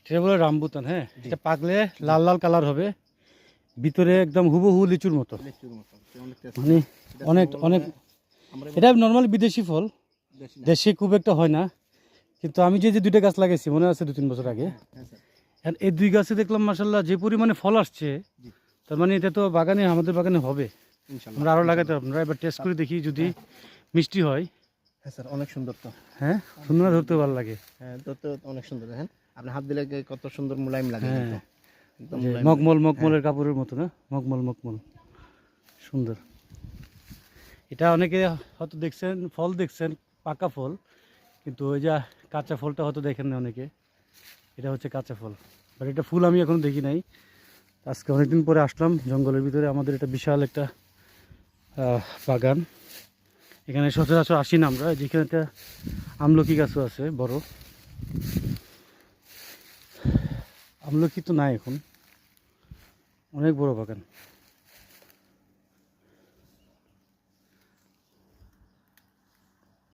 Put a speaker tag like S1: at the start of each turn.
S1: এটা বলে রামবুতান। হ্যাঁ, এটা পাকলে লাল লাল কালার হবে, ভিতরে একদম হুবহু লিচুর মতো।
S2: লিচুর মতো অনেক টেস্ট।
S1: মানে অনেক অনেক,
S2: আমরা
S1: এটা নর্মালি বিদেশি ফল,
S2: দেশি না।
S1: দেশে খুব একটা হয় না। কিন্তু আমি যে দুইটা গাছ লাগাইছি মনে আছে 2-3 বছর আগে,
S2: হ্যাঁ স্যার।
S1: আর এই দুই গাছে দেখলাম মাশাআল্লাহ যে পরিমাণে ফল আসছে,
S2: জি।
S1: তার মানে এটা তো বাগানে, আমাদের বাগানে হবে।
S2: ইনশাআল্লাহ।
S1: আমরা আরও লাগাতে পারবো, আমরা এবার টেস্ট করে দেখি যদি মিষ্টি হয়।
S2: হ্যাঁ স্যার, অনেক সুন্দর তো।
S1: হ্যাঁ, সুন্দর, ধরতে ভালো লাগে।
S2: হ্যাঁ, তো অনেক সুন্দর। দেখেন আপনি হাত দিলে কত সুন্দর মোলায়েম লাগে
S1: হ্যাঁ,
S2: কিন্তু। একদম
S1: যে
S2: মোলায়েম লাগে।
S1: মকমলের কাপড়ের মতো না, মকমল সুন্দর। এটা অনেকে হয়তো দেখছেন, ফল দেখছেন পাকা ফল, কিন্তু ওই যে কাঁচা ফলটা হয়তো দেখেন না অনেকে। এটা হচ্ছে কাঁচা ফল, বাট এটা ফুল আমি এখনো দেখি নাই। আজকে অনেকদিন পরে আসলাম জঙ্গলের ভিতরে। আমাদের এটা বিশাল একটা বাগান, এখানে সচরাচর আসি না আমরা। যেখানে একটা আমলকি গাছও আছে বড়, আমলকি তো নাই এখন, অনেক বড় বাগান।